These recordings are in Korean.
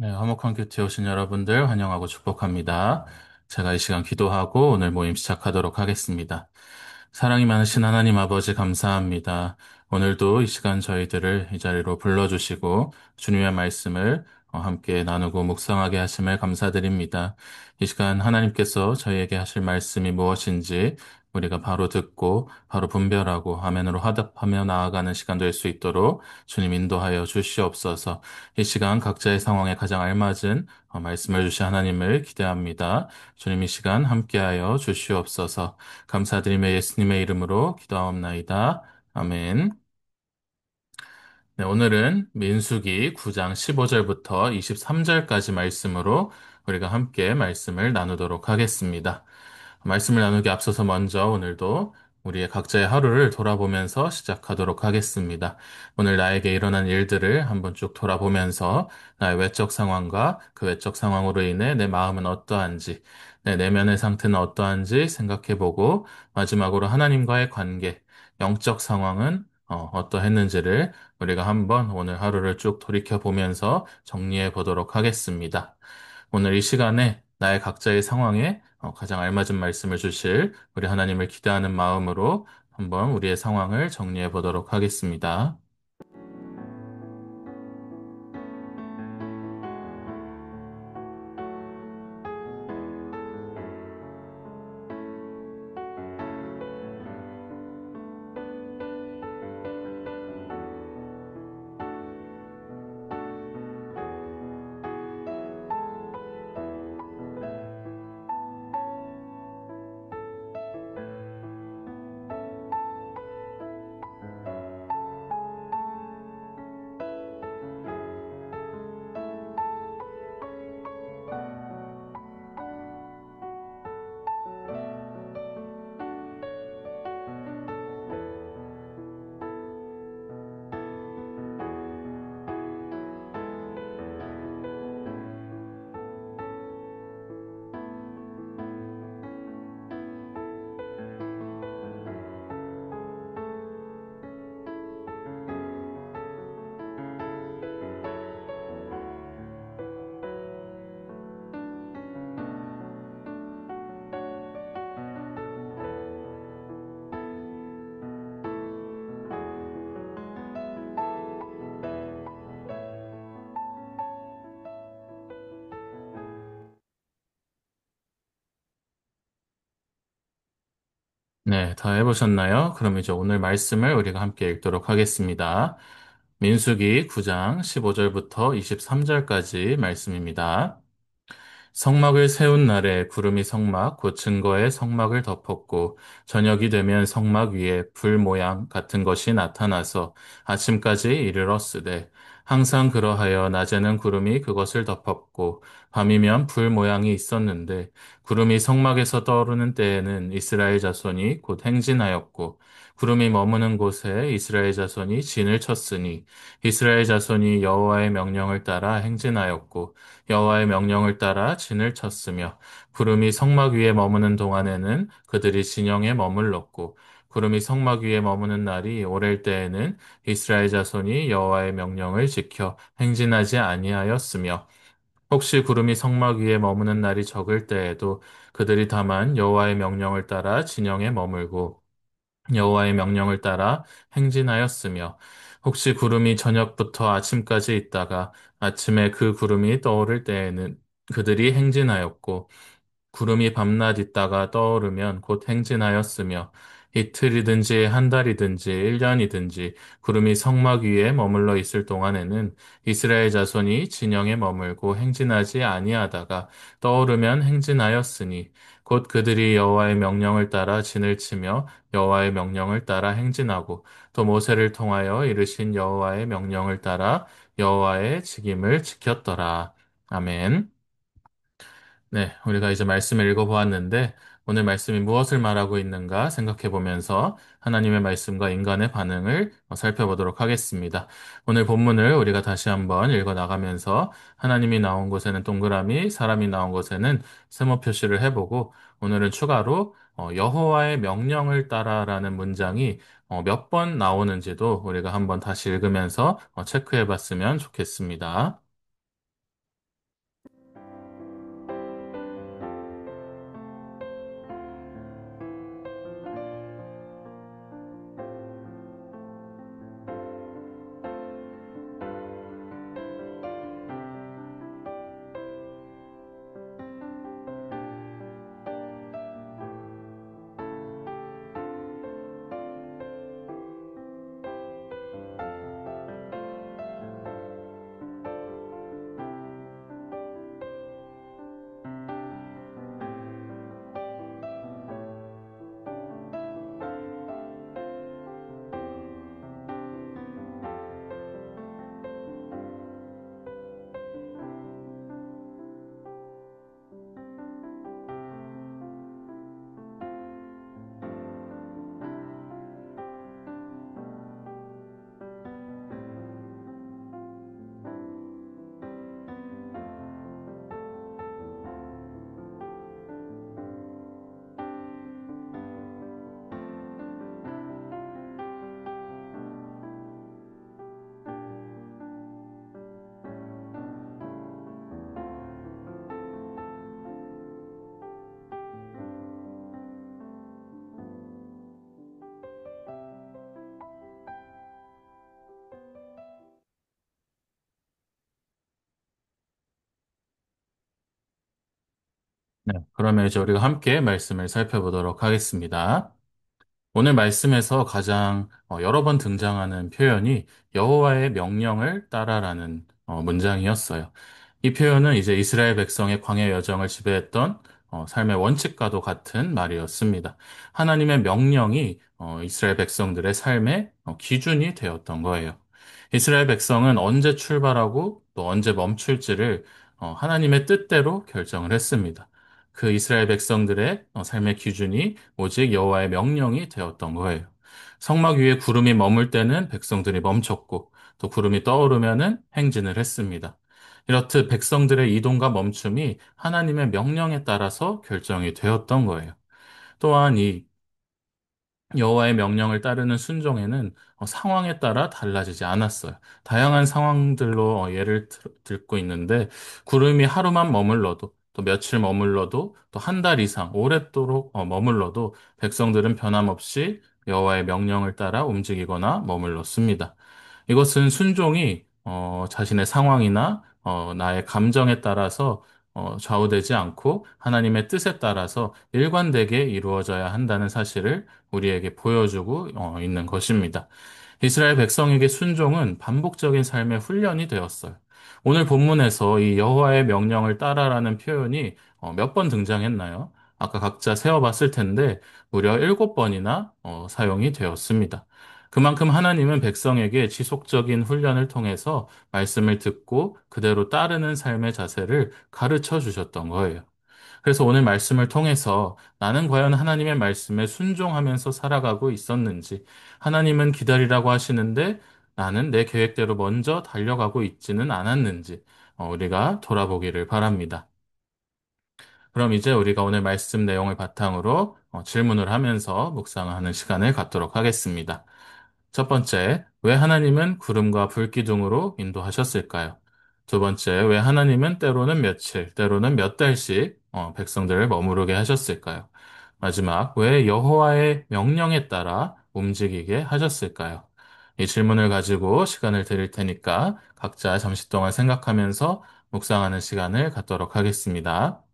네, 화목한 큐티에 오신 여러분들 환영하고 축복합니다. 제가 이 시간 기도하고 오늘 모임 시작하도록 하겠습니다. 사랑이 많으신 하나님 아버지 감사합니다. 오늘도 이 시간 저희들을 이 자리로 불러주시고 주님의 말씀을 함께 나누고 묵상하게 하심을 감사드립니다. 이 시간 하나님께서 저희에게 하실 말씀이 무엇인지 우리가 바로 듣고 바로 분별하고 아멘으로 화답하며 나아가는 시간 될 수 있도록 주님 인도하여 주시옵소서. 이 시간 각자의 상황에 가장 알맞은 말씀을 주신 하나님을 기대합니다. 주님 이 시간 함께하여 주시옵소서. 감사드리며 예수님의 이름으로 기도하옵나이다. 아멘. 네, 오늘은 민수기 9장 15절부터 23절까지 말씀으로 우리가 함께 말씀을 나누도록 하겠습니다. 말씀을 나누기 앞서서 먼저 오늘도 우리의 각자의 하루를 돌아보면서 시작하도록 하겠습니다. 오늘 나에게 일어난 일들을 한번 쭉 돌아보면서 나의 외적 상황과 그 외적 상황으로 인해 내 마음은 어떠한지, 내 내면의 상태는 어떠한지 생각해보고 마지막으로 하나님과의 관계, 영적 상황은 어떠했는지를 우리가 한번 오늘 하루를 쭉 돌이켜보면서 정리해 보도록 하겠습니다. 오늘 이 시간에 나의 각자의 상황에 가장 알맞은 말씀을 주실 우리 하나님을 기대하는 마음으로 한번 우리의 상황을 정리해 보도록 하겠습니다. 네, 다 해보셨나요? 그럼 이제 오늘 말씀을 우리가 함께 읽도록 하겠습니다. 민수기 9장 15절부터 23절까지 말씀입니다. 성막을 세운 날에 구름이 성막 곧 증거의 성막을 덮었고 저녁이 되면 성막 위에 불 모양 같은 것이 나타나서 아침까지 이르렀으되 항상 그러하여 낮에는 구름이 그것을 덮었고 밤이면 불 모양이 있었는데 구름이 성막에서 떠오르는 때에는 이스라엘 자손이 곧 행진하였고 구름이 머무는 곳에 이스라엘 자손이 진을 쳤으니 이스라엘 자손이 여호와의 명령을 따라 행진하였고 여호와의 명령을 따라 진을 쳤으며 구름이 성막 위에 머무는 동안에는 그들이 진영에 머물렀고 구름이 성막 위에 머무는 날이 오랠 때에는 이스라엘 자손이 여호와의 명령을 지켜 행진하지 아니하였으며 혹시 구름이 성막 위에 머무는 날이 적을 때에도 그들이 다만 여호와의 명령을 따라 진영에 머물고 여호와의 명령을 따라 행진하였으며 혹시 구름이 저녁부터 아침까지 있다가 아침에 그 구름이 떠오를 때에는 그들이 행진하였고 구름이 밤낮 있다가 떠오르면 곧 행진하였으며 이틀이든지 한 달이든지 1년이든지 구름이 성막 위에 머물러 있을 동안에는 이스라엘 자손이 진영에 머물고 행진하지 아니하다가 떠오르면 행진하였으니 곧 그들이 여호와의 명령을 따라 진을 치며 여호와의 명령을 따라 행진하고 또 모세를 통하여 이르신 여호와의 명령을 따라 여호와의 직임을 지켰더라. 아멘. 네, 우리가 이제 말씀을 읽어보았는데 오늘 말씀이 무엇을 말하고 있는가 생각해 보면서 하나님의 말씀과 인간의 반응을 살펴보도록 하겠습니다. 오늘 본문을 우리가 다시 한번 읽어 나가면서 하나님이 나온 곳에는 동그라미, 사람이 나온 곳에는 세모 표시를 해보고 오늘은 추가로 여호와의 명령을 따라라는 문장이 몇 번 나오는지도 우리가 한번 다시 읽으면서 체크해 봤으면 좋겠습니다. 네, 그러면 이제 우리가 함께 말씀을 살펴보도록 하겠습니다. 오늘 말씀에서 가장 여러 번 등장하는 표현이 여호와의 명령을 따라라는 문장이었어요. 이 표현은 이제 이스라엘 백성의 광야 여정을 지배했던 삶의 원칙과도 같은 말이었습니다. 하나님의 명령이 이스라엘 백성들의 삶의 기준이 되었던 거예요. 이스라엘 백성은 언제 출발하고 또 언제 멈출지를 하나님의 뜻대로 결정을 했습니다. 그 이스라엘 백성들의 삶의 기준이 오직 여호와의 명령이 되었던 거예요. 성막 위에 구름이 머물 때는 백성들이 멈췄고 또 구름이 떠오르면은 행진을 했습니다. 이렇듯 백성들의 이동과 멈춤이 하나님의 명령에 따라서 결정이 되었던 거예요. 또한 이 여호와의 명령을 따르는 순종에는 상황에 따라 달라지지 않았어요. 다양한 상황들로 예를 들고 있는데 구름이 하루만 머물러도 또 며칠 머물러도 또 한 달 이상 오랫도록 머물러도 백성들은 변함없이 여호와의 명령을 따라 움직이거나 머물렀습니다. 이것은 순종이 자신의 상황이나 나의 감정에 따라서 좌우되지 않고 하나님의 뜻에 따라서 일관되게 이루어져야 한다는 사실을 우리에게 보여주고 있는 것입니다. 이스라엘 백성에게 순종은 반복적인 삶의 훈련이 되었어요. 오늘 본문에서 이 여호와의 명령을 따라라는 표현이 몇 번 등장했나요? 아까 각자 세어봤을 텐데 무려 7번이나 사용이 되었습니다. 그만큼 하나님은 백성에게 지속적인 훈련을 통해서 말씀을 듣고 그대로 따르는 삶의 자세를 가르쳐 주셨던 거예요. 그래서 오늘 말씀을 통해서 나는 과연 하나님의 말씀에 순종하면서 살아가고 있었는지, 하나님은 기다리라고 하시는데 나는 내 계획대로 먼저 달려가고 있지는 않았는지, 우리가 돌아보기를 바랍니다. 그럼 이제 우리가 오늘 말씀 내용을 바탕으로 질문을 하면서 묵상하는 시간을 갖도록 하겠습니다. 첫 번째, 왜 하나님은 구름과 불기둥으로 인도하셨을까요? 두 번째, 왜 하나님은 때로는 며칠, 때로는 몇 달씩 백성들을 머무르게 하셨을까요? 마지막, 왜 여호와의 명령에 따라 움직이게 하셨을까요? 이 질문을 가지고 시간을 드릴 테니까 각자 잠시 동안 생각하면서 묵상하는 시간을 갖도록 하겠습니다.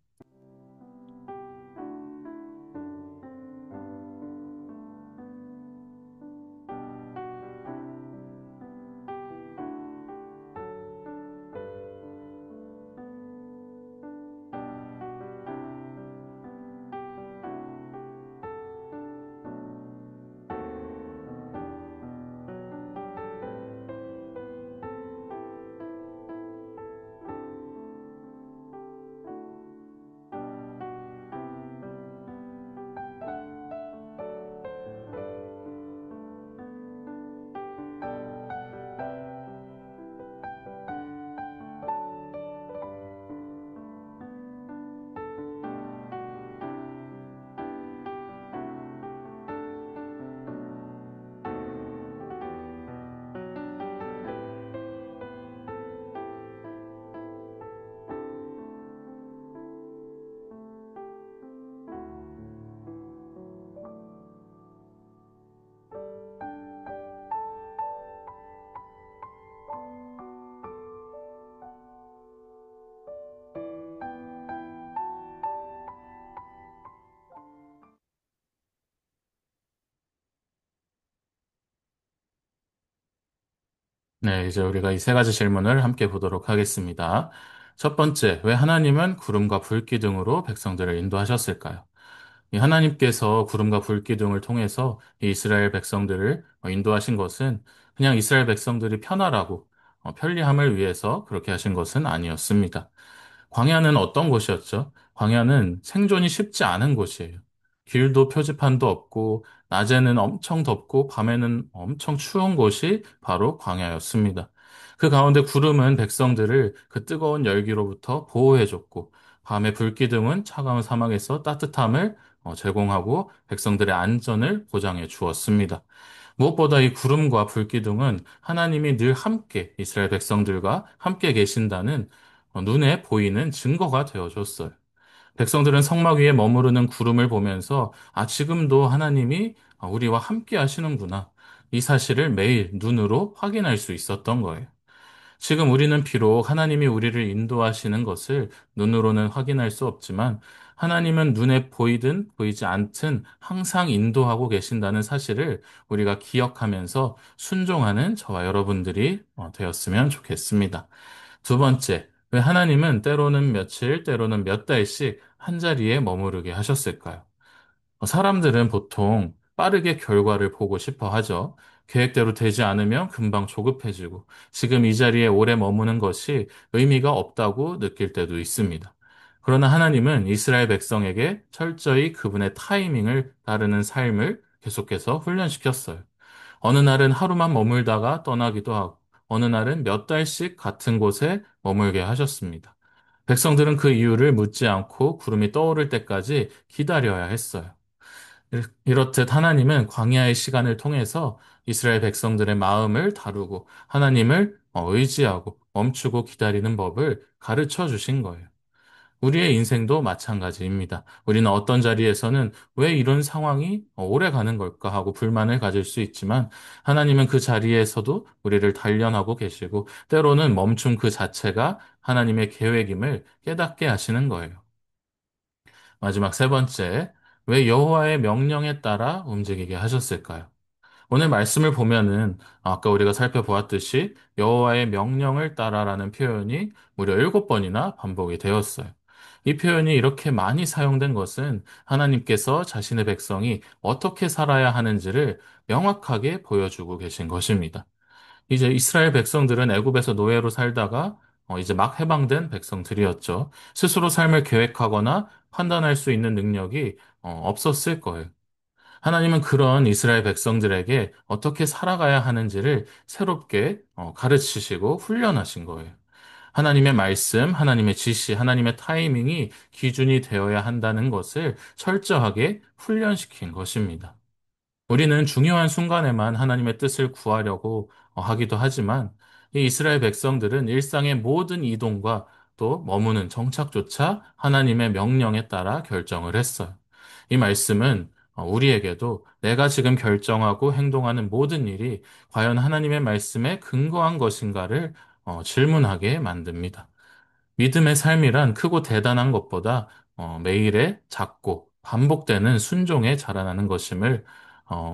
네, 이제 우리가 이 세 가지 질문을 함께 보도록 하겠습니다. 첫 번째, 왜 하나님은 구름과 불기둥으로 백성들을 인도하셨을까요? 이 하나님께서 구름과 불기둥을 통해서 이 이스라엘 백성들을 인도하신 것은 그냥 이스라엘 백성들이 편하라고 편리함을 위해서 그렇게 하신 것은 아니었습니다. 광야는 어떤 곳이었죠? 광야는 생존이 쉽지 않은 곳이에요. 길도 표지판도 없고, 낮에는 엄청 덥고, 밤에는 엄청 추운 곳이 바로 광야였습니다. 그 가운데 구름은 백성들을 그 뜨거운 열기로부터 보호해줬고, 밤의 불기둥은 차가운 사막에서 따뜻함을 제공하고 백성들의 안전을 보장해 주었습니다. 무엇보다 이 구름과 불기둥은 하나님이 늘 함께 이스라엘 백성들과 함께 계신다는 눈에 보이는 증거가 되어줬어요. 백성들은 성막 위에 머무르는 구름을 보면서 지금도 하나님이 우리와 함께 하시는구나. 이 사실을 매일 눈으로 확인할 수 있었던 거예요. 지금 우리는 비록 하나님이 우리를 인도하시는 것을 눈으로는 확인할 수 없지만 하나님은 눈에 보이든 보이지 않든 항상 인도하고 계신다는 사실을 우리가 기억하면서 순종하는 저와 여러분들이 되었으면 좋겠습니다. 두 번째, 왜 하나님은 때로는 며칠, 때로는 몇 달씩 한 자리에 머무르게 하셨을까요? 사람들은 보통 빠르게 결과를 보고 싶어 하죠. 계획대로 되지 않으면 금방 조급해지고 지금 이 자리에 오래 머무는 것이 의미가 없다고 느낄 때도 있습니다. 그러나 하나님은 이스라엘 백성에게 철저히 그분의 타이밍을 따르는 삶을 계속해서 훈련시켰어요. 어느 날은 하루만 머물다가 떠나기도 하고, 어느 날은 몇 달씩 같은 곳에 머물게 하셨습니다. 백성들은 그 이유를 묻지 않고 구름이 떠오를 때까지 기다려야 했어요. 이렇듯 하나님은 광야의 시간을 통해서 이스라엘 백성들의 마음을 다루고 하나님을 의지하고 멈추고 기다리는 법을 가르쳐 주신 거예요. 우리의 인생도 마찬가지입니다. 우리는 어떤 자리에서는 왜 이런 상황이 오래 가는 걸까 하고 불만을 가질 수 있지만 하나님은 그 자리에서도 우리를 단련하고 계시고 때로는 멈춤 그 자체가 하나님의 계획임을 깨닫게 하시는 거예요. 마지막 세 번째, 왜 여호와의 명령에 따라 움직이게 하셨을까요? 오늘 말씀을 보면은 아까 우리가 살펴보았듯이 여호와의 명령을 따라라는 표현이 무려 7번이나 반복이 되었어요. 이 표현이 이렇게 많이 사용된 것은 하나님께서 자신의 백성이 어떻게 살아야 하는지를 명확하게 보여주고 계신 것입니다. 이제 이스라엘 백성들은 애굽에서 노예로 살다가 이제 막 해방된 백성들이었죠. 스스로 삶을 계획하거나 판단할 수 있는 능력이 없었을 거예요. 하나님은 그런 이스라엘 백성들에게 어떻게 살아가야 하는지를 새롭게 가르치시고 훈련하신 거예요. 하나님의 말씀, 하나님의 지시, 하나님의 타이밍이 기준이 되어야 한다는 것을 철저하게 훈련시킨 것입니다. 우리는 중요한 순간에만 하나님의 뜻을 구하려고 하기도 하지만 이 이스라엘 백성들은 일상의 모든 이동과 또 머무는 정착조차 하나님의 명령에 따라 결정을 했어요. 이 말씀은 우리에게도 내가 지금 결정하고 행동하는 모든 일이 과연 하나님의 말씀에 근거한 것인가를 질문하게 만듭니다. 믿음의 삶이란 크고 대단한 것보다 매일의 작고 반복되는 순종에 자라나는 것임을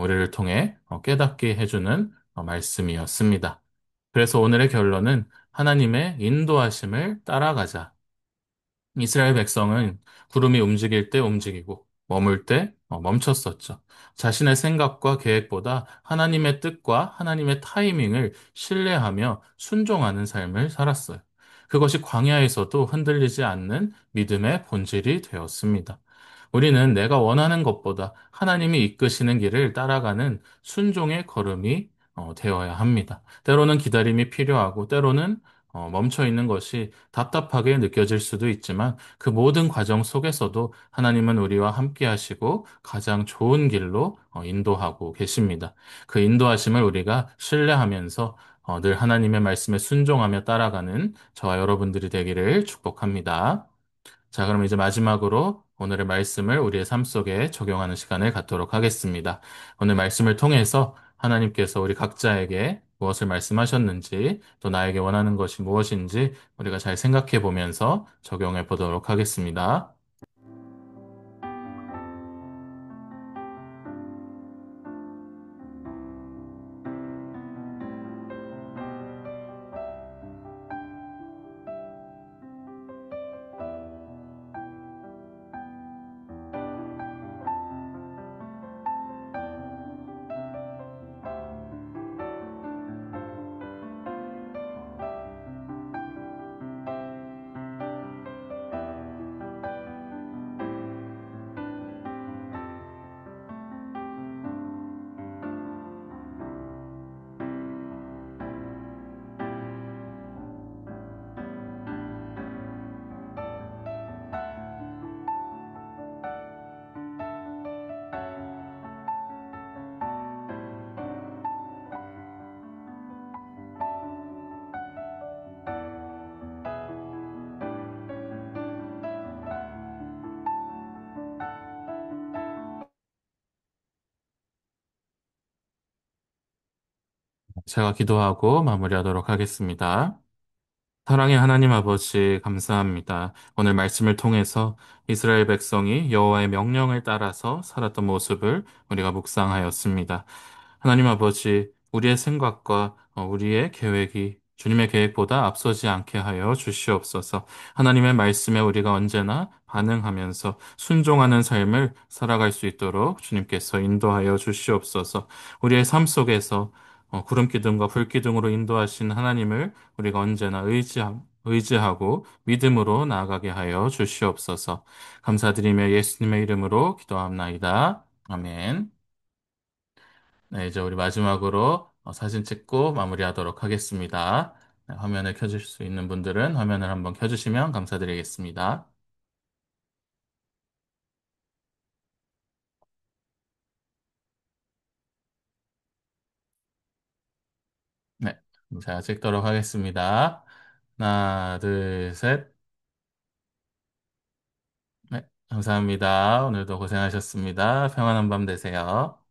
우리를 통해 깨닫게 해주는 말씀이었습니다. 그래서 오늘의 결론은 하나님의 인도하심을 따라가자. 이스라엘 백성은 구름이 움직일 때 움직이고 머물 때 멈췄었죠. 자신의 생각과 계획보다 하나님의 뜻과 하나님의 타이밍을 신뢰하며 순종하는 삶을 살았어요. 그것이 광야에서도 흔들리지 않는 믿음의 본질이 되었습니다. 우리는 내가 원하는 것보다 하나님이 이끄시는 길을 따라가는 순종의 걸음이 되어야 합니다. 때로는 기다림이 필요하고 때로는 멈춰 있는 것이 답답하게 느껴질 수도 있지만 그 모든 과정 속에서도 하나님은 우리와 함께 하시고 가장 좋은 길로 인도하고 계십니다. 그 인도하심을 우리가 신뢰하면서 늘 하나님의 말씀에 순종하며 따라가는 저와 여러분들이 되기를 축복합니다. 자, 그럼 이제 마지막으로 오늘의 말씀을 우리의 삶 속에 적용하는 시간을 갖도록 하겠습니다. 오늘 말씀을 통해서 하나님께서 우리 각자에게 무엇을 말씀하셨는지, 또 나에게 원하는 것이 무엇인지 우리가 잘 생각해 보면서 적용해 보도록 하겠습니다. 제가 기도하고 마무리하도록 하겠습니다. 사랑의 하나님 아버지, 감사합니다. 오늘 말씀을 통해서 이스라엘 백성이 여호와의 명령을 따라서 살았던 모습을 우리가 묵상하였습니다. 하나님 아버지, 우리의 생각과 우리의 계획이 주님의 계획보다 앞서지 않게 하여 주시옵소서. 하나님의 말씀에 우리가 언제나 반응하면서 순종하는 삶을 살아갈 수 있도록 주님께서 인도하여 주시옵소서. 우리의 삶 속에서 구름 기둥과 불 기둥으로 인도하신 하나님을 우리가 언제나 의지하고 믿음으로 나아가게 하여 주시옵소서. 감사드리며 예수님의 이름으로 기도합나이다. 아멘. 네, 이제 우리 마지막으로 사진 찍고 마무리하도록 하겠습니다. 네, 화면을 켜주실 수 있는 분들은 화면을 한번 켜주시면 감사드리겠습니다. 네, 자, 찍도록 하겠습니다. 하나, 둘, 셋. 네, 감사합니다. 오늘도 고생하셨습니다. 평안한 밤 되세요.